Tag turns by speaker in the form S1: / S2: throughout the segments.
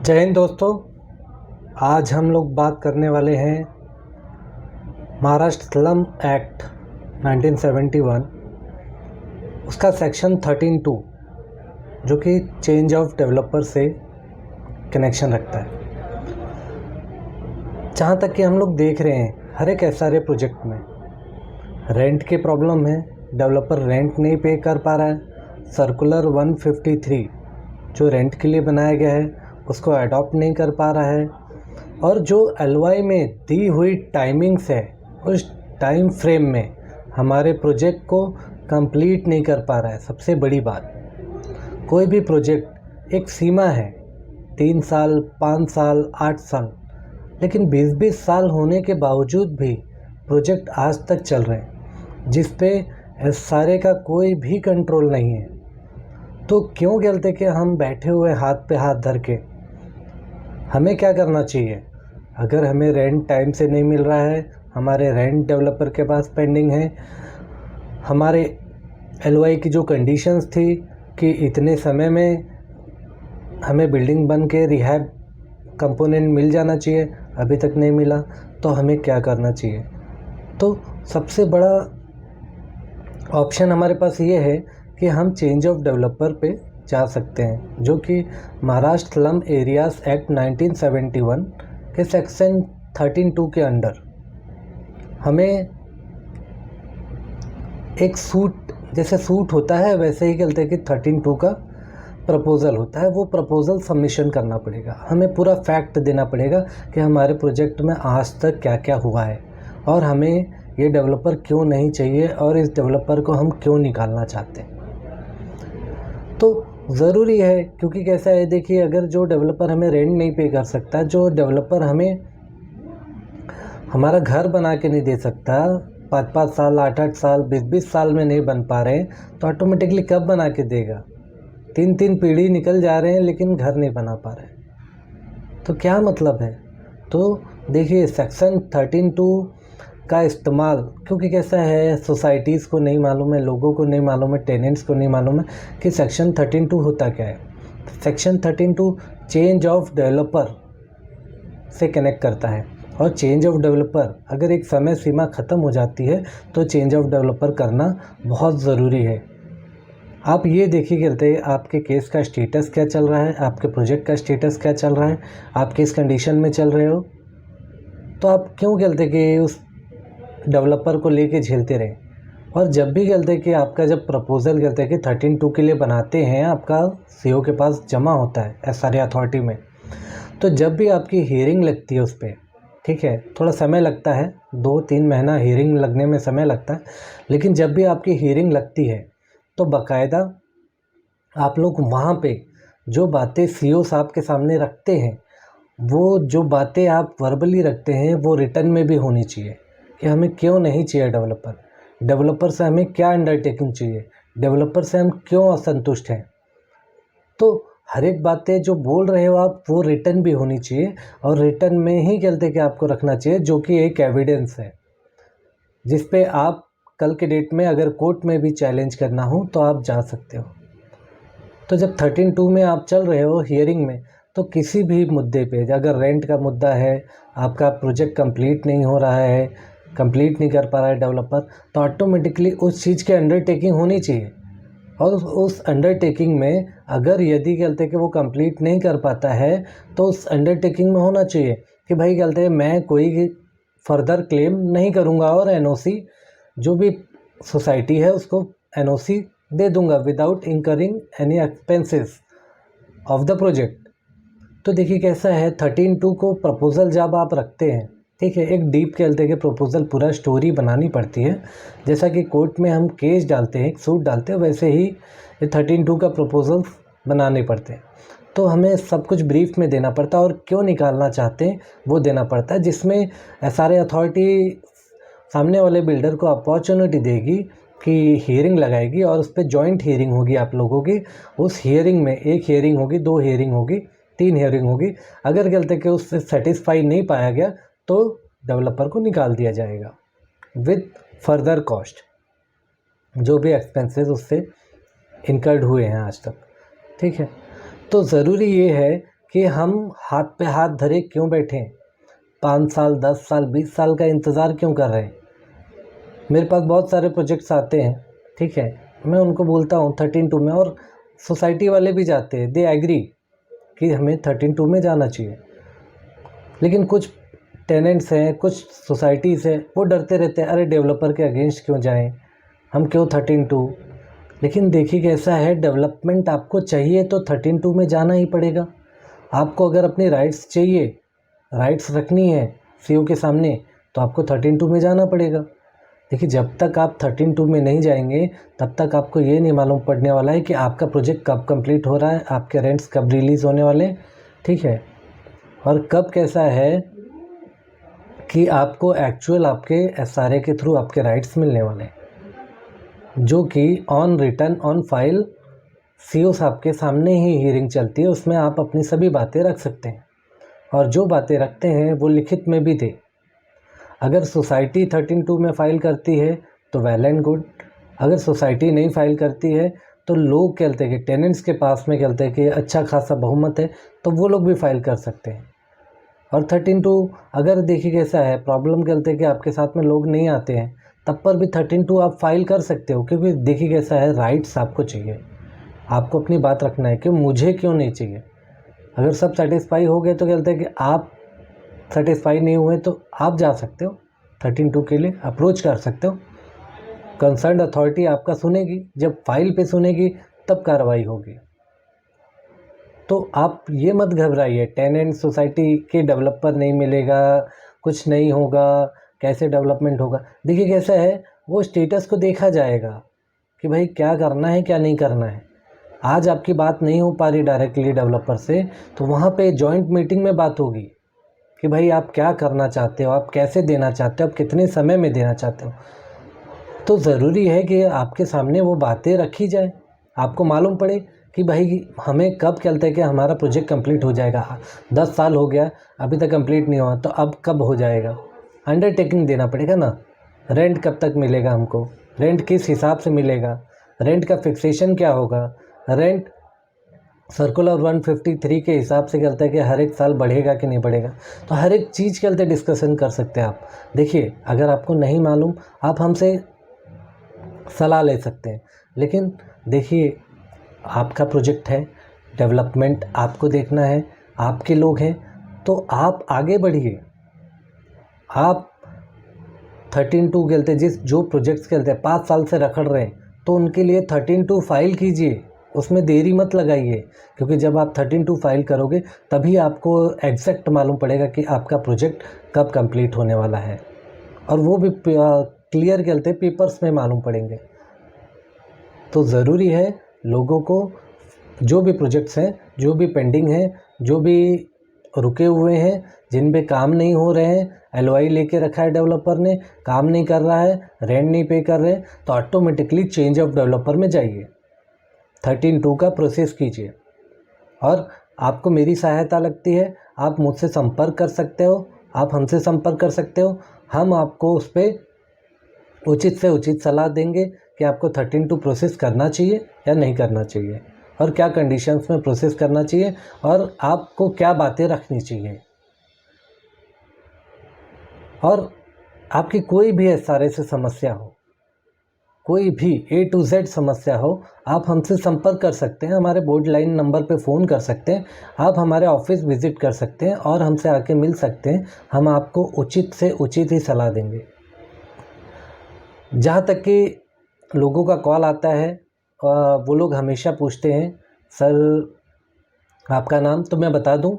S1: जय हिंद दोस्तों। आज हम लोग बात करने वाले हैं महाराष्ट्र स्लम एक्ट 1971, उसका सेक्शन 13(2) जो कि चेंज ऑफ डेवलपर से कनेक्शन रखता है। जहाँ तक कि हम लोग देख रहे हैं हर एक SRA प्रोजेक्ट में रेंट की प्रॉब्लम है, डेवलपर रेंट नहीं पे कर पा रहा है। सर्कुलर 153 जो रेंट के लिए बनाया गया है उसको अडॉप्ट नहीं कर पा रहा है, और जो LOI में दी हुई टाइमिंग्स है उस टाइम फ्रेम में हमारे प्रोजेक्ट को कंप्लीट नहीं कर पा रहा है। सबसे बड़ी बात, कोई भी प्रोजेक्ट एक सीमा है 3 साल, 5 साल, 8 साल, लेकिन 20-20 साल होने के बावजूद भी प्रोजेक्ट आज तक चल रहे हैं जिस पे SRA का कोई भी कंट्रोल नहीं है। तो क्यों कहते कि हम बैठे हुए हाथ पे हाथ धर के, हमें क्या करना चाहिए? अगर हमें रेंट टाइम से नहीं मिल रहा है, हमारे रेंट डेवलपर के पास पेंडिंग है, हमारे LOI की जो कंडीशंस थी कि इतने समय में हमें बिल्डिंग बन के रिहैब कंपोनेंट मिल जाना चाहिए, अभी तक नहीं मिला, तो हमें क्या करना चाहिए? तो सबसे बड़ा ऑप्शन हमारे पास ये है कि हम चेंज ऑफ डेवलपर पे जा सकते हैं, जो कि महाराष्ट्र स्लम एरियाज एक्ट 1971 के सेक्शन 13(2) के अंडर हमें एक सूट, जैसे सूट होता है वैसे ही कहते हैं कि 13(2) का प्रपोज़ल होता है। वो प्रपोज़ल सबमिशन करना पड़ेगा, हमें पूरा फैक्ट देना पड़ेगा कि हमारे प्रोजेक्ट में आज तक क्या क्या हुआ है और हमें ये डेवलपर क्यों नहीं चाहिए और इस डेवलपर को हम क्यों निकालना चाहते हैं। तो ज़रूरी है, क्योंकि कैसा है, देखिए, अगर जो डेवलपर हमें रेंट नहीं पे कर सकता, जो डेवलपर हमें हमारा घर बना के नहीं दे सकता, 5-5 साल, 8-8 साल, 20-20 साल में नहीं बन पा रहे हैं, तो ऑटोमेटिकली कब बना के देगा? 3-3 पीढ़ी निकल जा रहे हैं लेकिन घर नहीं बना पा रहे, तो क्या मतलब है? तो देखिए, सेक्शन 13(2) का इस्तेमाल, क्योंकि कैसा है, सोसाइटीज़ को नहीं मालूम है, लोगों को नहीं मालूम है, टेनेंट्स को नहीं मालूम है कि सेक्शन 13(2) होता क्या है। सेक्शन 13(2) चेंज ऑफ डेवलपर से कनेक्ट करता है, और चेंज ऑफ डेवलपर अगर एक समय सीमा ख़त्म हो जाती है तो चेंज ऑफ डेवलपर करना बहुत ज़रूरी है। आप ये देखिए करते हैं आपके केस का स्टेटस क्या चल रहा है, आपके प्रोजेक्ट का स्टेटस क्या चल रहा है, आप किस कंडीशन में चल रहे हो, तो आप क्यों कहते कि उस डेवलपर को लेके झेलते रहे। और जब भी कहते कि आपका जब प्रपोज़ल कहते हैं कि 13(2) के लिए बनाते हैं, आपका CO के पास जमा होता है SRA अथॉरिटी में, तो जब भी आपकी हियरिंग लगती है उस पर, ठीक है, थोड़ा समय लगता है, 2-3 महीना हियरिंग लगने में समय लगता है, लेकिन जब भी आपकी हियरिंग लगती है तो बाकायदा आप लोग वहाँ पे जो बातें CO साहब के सामने रखते हैं, वो जो बातें आप वर्बली रखते हैं वो रिटर्न में भी होनी चाहिए कि हमें क्यों नहीं चाहिए डेवलपर से हमें क्या अंडरटेकिंग चाहिए, डेवलपर से हम क्यों असंतुष्ट हैं। तो हर एक बातें जो बोल रहे हो आप, वो रिटर्न भी होनी चाहिए, और रिटर्न में ही कहते कि आपको रखना चाहिए, जो कि एक एविडेंस है जिस पे आप कल के डेट में अगर कोर्ट में भी चैलेंज करना हो तो आप जा सकते हो। तो जब 13(2) में आप चल रहे हो हियरिंग में, तो किसी भी मुद्दे पे, अगर रेंट का मुद्दा है, आपका प्रोजेक्ट कंप्लीट नहीं हो रहा है, कंप्लीट नहीं कर पा रहा है डेवलपर, तो ऑटोमेटिकली उस चीज़ की अंडरटेकिंग होनी चाहिए, और उस अंडरटेकिंग में अगर यदि कहते कि वो कंप्लीट नहीं कर पाता है तो उस अंडरटेकिंग में होना चाहिए कि भाई कहते हैं मैं कोई फर्दर क्लेम नहीं करूँगा, और NOC जो भी सोसाइटी है उसको NOC दे दूंगा without incurring any expenses of the project. तो देखिए कैसा है, 13(2) को प्रपोज़ल जब आप रखते हैं, ठीक है, एक डीप कहते हैं कि प्रपोज़ल पूरा स्टोरी बनानी पड़ती है, जैसा कि कोर्ट में हम केस डालते हैं, एक सूट डालते हैं, वैसे ही ये 13(2) का प्रपोज़ल बनाने पड़ते हैं। तो हमें सब कुछ ब्रीफ में देना पड़ता है, और क्यों निकालना चाहते हैं वो देना पड़ता है, जिसमें SRA अथॉरिटी सामने वाले बिल्डर को अपॉर्चुनिटी देगी कि हियरिंग लगाएगी, और उस पर जॉइंट हियरिंग होगी आप लोगों की। उस हियरिंग में 1 हियरिंग होगी, 2 हियरिंग होगी, 3 हियरिंग होगी। अगर कहते कि उससे सेटिस्फाई नहीं पाया गया तो डेवलपर को निकाल दिया जाएगा विद फर्दर कॉस्ट, जो भी एक्सपेंसेस उससे इनकर्ड हुए हैं आज तक, ठीक है। तो ज़रूरी ये है कि हम हाथ पे हाथ धरे क्यों बैठे हैं, 5 साल 10 साल 20 साल का इंतज़ार क्यों कर रहे हैं। मेरे पास बहुत सारे प्रोजेक्ट्स आते हैं, ठीक है, मैं उनको बोलता हूँ 13(2) में, और सोसाइटी वाले भी जाते हैं, दे एग्री कि हमें 13(2) में जाना चाहिए। लेकिन कुछ टेनेंट्स हैं, कुछ सोसाइटीज़ हैं, वो डरते रहते हैं, अरे डेवलपर के अगेंस्ट क्यों जाएं, हम क्यों 13(2)। लेकिन देखिए कैसा है, डेवलपमेंट आपको चाहिए तो 13(2) में जाना ही पड़ेगा। आपको अगर अपनी राइट्स चाहिए, राइट्स रखनी है सीओ के सामने, तो आपको 13(2) में जाना पड़ेगा। देखिए जब तक आप 13(2) में नहीं जाएंगे तब तक आपको ये नहीं मालूम पड़ने वाला है कि आपका प्रोजेक्ट कब कंप्लीट हो रहा है, आपके रेंट्स कब रिलीज़ होने वाले हैं, ठीक है, और कब कैसा है कि आपको एक्चुअल आपके एसआरए के थ्रू आपके राइट्स मिलने वाले हैं, जो कि on return on file CO साहब के सामने ही हियरिंग चलती है। उसमें आप अपनी सभी बातें रख सकते हैं, और जो बातें रखते हैं वो लिखित में भी दें। अगर सोसाइटी 13(2) में फ़ाइल करती है तो वेल एंड गुड, अगर सोसाइटी नहीं फ़ाइल करती है तो लोग कहते हैं कि टेनेंट्स के पास में कहते हैं कि अच्छा खासा बहुमत है, तो वो लोग भी फ़ाइल कर सकते हैं। और 13(2) अगर देखिए कैसा है, प्रॉब्लम कहते हैं कि आपके साथ में लोग नहीं आते हैं, तब पर भी 13(2) आप फाइल कर सकते हो, क्योंकि देखिए कैसा है, राइट्स आपको चाहिए, आपको अपनी बात रखना है कि मुझे क्यों नहीं चाहिए। अगर सब सेटिस्फाई हो गए तो कहते हैं कि आप सेटिस्फाई नहीं हुए तो आप जा सकते हो 13(2) के लिए अप्रोच कर सकते हो। कंसर्न अथॉरिटी आपका सुनेगी, जब फाइल पे सुनेगी तब कार्रवाई होगी। तो आप ये मत घबराइए, टेनेंट सोसाइटी के डेवलपर नहीं मिलेगा, कुछ नहीं होगा, कैसे डेवलपमेंट होगा। देखिए कैसा है, वो स्टेटस को देखा जाएगा कि भाई क्या करना है क्या नहीं करना है। आज आपकी बात नहीं हो पा रही डायरेक्टली डेवलपर से, तो वहाँ पे जॉइंट मीटिंग में बात होगी कि भाई आप क्या करना चाहते हो, आप कैसे देना चाहते हो, आप कितने समय में देना चाहते हो। तो ज़रूरी है कि आपके सामने वो बातें रखी जाए, आपको मालूम पड़े कि भाई हमें कब कहते हैं कि हमारा प्रोजेक्ट कंप्लीट हो जाएगा। 10 साल हो गया अभी तक कंप्लीट नहीं हुआ, तो अब कब हो जाएगा। अंडरटेकिंग देना पड़ेगा ना, रेंट कब तक मिलेगा हमको, रेंट किस हिसाब से मिलेगा, रेंट का फिक्सेशन क्या होगा, रेंट सर्कुलर 153 के हिसाब से कहता है कि हर एक साल बढ़ेगा कि नहीं बढ़ेगा। तो हर एक चीज़ के लिए डिस्कशन कर सकते हैं आप। देखिए अगर आपको नहीं मालूम आप हमसे सलाह ले सकते हैं, लेकिन देखिए आपका प्रोजेक्ट है, डेवलपमेंट आपको देखना है, आपके लोग हैं, तो आप आगे बढ़िए। आप 13(2) खेलते जिस जो प्रोजेक्ट्स खेलते हैं 5 साल से रखड़ रहे हैं, तो उनके लिए 13(2) फाइल कीजिए, उसमें देरी मत लगाइए, क्योंकि जब आप 13(2) फाइल करोगे तभी आपको एग्जैक्ट मालूम पड़ेगा कि आपका प्रोजेक्ट कब कंप्लीट होने वाला है, और वो भी क्लियर कहते हैं पेपर्स में मालूम पड़ेंगे। तो ज़रूरी है लोगों को जो भी प्रोजेक्ट्स हैं, जो भी पेंडिंग हैं, जो भी रुके हुए हैं, जिन पे काम नहीं हो रहे हैं, एलओआई लेके रखा है डेवलपर ने, काम नहीं कर रहा है, रेंट नहीं पे कर रहे, तो ऑटोमेटिकली चेंज ऑफ डेवलपर में जाइए, 13(2) का प्रोसेस कीजिए। और आपको मेरी सहायता लगती है, आप मुझसे संपर्क कर सकते हो, आप हमसे संपर्क कर सकते हो, हम आपको उस पर उचित से उचित सलाह देंगे कि आपको 13(2) प्रोसेस करना चाहिए या नहीं करना चाहिए, और क्या कंडीशंस में प्रोसेस करना चाहिए, और आपको क्या बातें रखनी चाहिए। और आपकी कोई भी एसआरए से समस्या हो, कोई भी A to Z समस्या हो, आप हमसे संपर्क कर सकते हैं, हमारे बोर्ड लाइन नंबर पे फ़ोन कर सकते हैं, आप हमारे ऑफिस विज़िट कर सकते हैं और हमसे आके मिल सकते हैं। हम आपको उचित से उचित ही सलाह देंगे। जहाँ तक कि लोगों का कॉल आता है, वो लोग हमेशा पूछते हैं सर आपका नाम, तो मैं बता दूं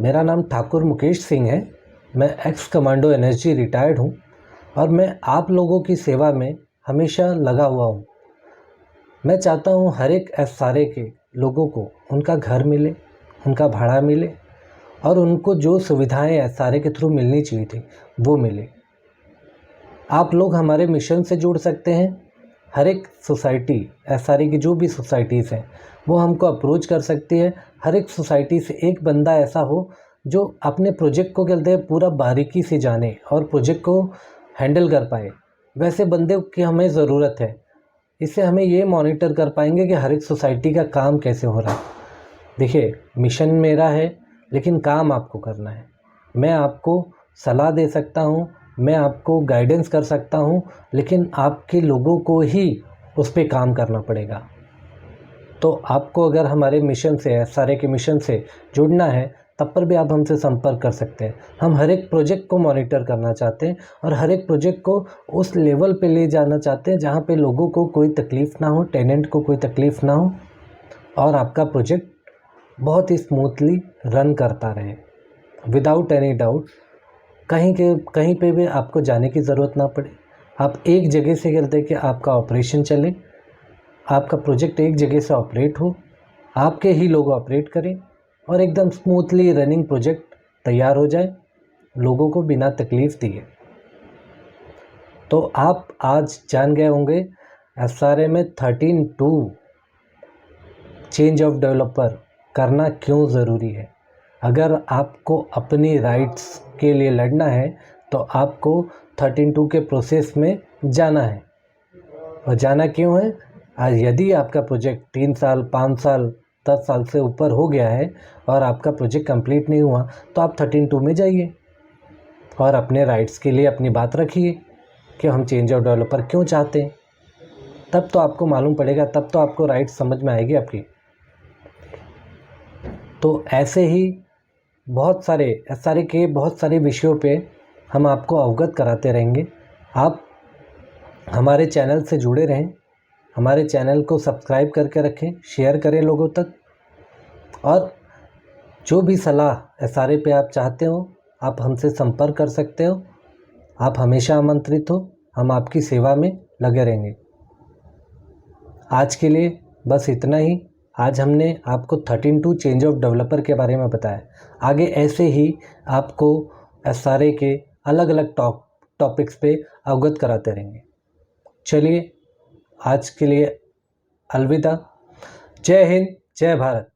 S1: मेरा नाम ठाकुर मुकेश सिंह है, मैं एक्स कमांडो एनएसजी रिटायर्ड हूं, और मैं आप लोगों की सेवा में हमेशा लगा हुआ हूं। मैं चाहता हूं हर एक एसआरए के लोगों को उनका घर मिले, उनका भाड़ा मिले, और उनको जो सुविधाएं एसआरए के थ्रू मिलनी चाहिए थी वो मिले। आप लोग हमारे मिशन से जुड़ सकते हैं। हर एक सोसाइटी, एसआरए की जो भी सोसाइटीज़ हैं वो हमको अप्रोच कर सकती है। हर एक सोसाइटी से एक बंदा ऐसा हो जो अपने प्रोजेक्ट को कहते हैं पूरा बारीकी से जाने और प्रोजेक्ट को हैंडल कर पाए, वैसे बंदे की हमें ज़रूरत है। इससे हमें ये मॉनिटर कर पाएंगे कि हर एक सोसाइटी का काम कैसे हो रहा है। देखिए, मिशन मेरा है लेकिन काम आपको करना है। मैं आपको सलाह दे सकता हूँ, मैं आपको गाइडेंस कर सकता हूँ, लेकिन आपके लोगों को ही उस पे काम करना पड़ेगा। तो आपको अगर हमारे मिशन से, एसआरए के मिशन से जुड़ना है, तब पर भी आप हमसे संपर्क कर सकते हैं। हम हर एक प्रोजेक्ट को मॉनिटर करना चाहते हैं और हर एक प्रोजेक्ट को उस लेवल पे ले जाना चाहते हैं जहाँ पे लोगों को कोई तकलीफ़ ना हो, टेनेंट को कोई तकलीफ़ ना हो और आपका प्रोजेक्ट बहुत ही स्मूथली रन करता रहे विदाउट एनी डाउट। कहीं पे भी आपको जाने की ज़रूरत ना पड़े। आप एक जगह से करते कि आपका ऑपरेशन चले, आपका प्रोजेक्ट एक जगह से ऑपरेट हो, आपके ही लोग ऑपरेट करें और एकदम स्मूथली रनिंग प्रोजेक्ट तैयार हो जाए लोगों को बिना तकलीफ़ दिए। तो आप आज जान गए होंगे एसआरए में 13(2) चेंज ऑफ डेवलपर करना क्यों ज़रूरी है। अगर आपको अपनी राइट्स के लिए लड़ना है तो आपको 13(2) के प्रोसेस में जाना है। और जाना क्यों है? आज यदि आपका प्रोजेक्ट 3 साल, 5 साल, 10 साल से ऊपर हो गया है और आपका प्रोजेक्ट कंप्लीट नहीं हुआ तो आप 13(2) में जाइए और अपने राइट्स के लिए अपनी बात रखिए कि हम चेंज ऑफ डेवलपर क्यों चाहते हैं। तब तो आपको मालूम पड़ेगा, तब तो आपको राइट्स समझ में आएगी आपकी। तो ऐसे ही बहुत सारे एसआरए के बहुत सारे विषयों पे हम आपको अवगत कराते रहेंगे। आप हमारे चैनल से जुड़े रहें, हमारे चैनल को सब्सक्राइब करके रखें, शेयर करें लोगों तक और जो भी सलाह एसआरए पे आप चाहते हो आप हमसे संपर्क कर सकते हो। आप हमेशा आमंत्रित हो, हम आपकी सेवा में लगे रहेंगे। आज के लिए बस इतना ही। आज हमने आपको 13(2) चेंज ऑफ डेवलपर के बारे में बताया। आगे ऐसे ही आपको एसआरए के अलग अलग टॉपिक्स पे अवगत कराते रहेंगे। चलिए आज के लिए अलविदा। जय हिंद, जय भारत।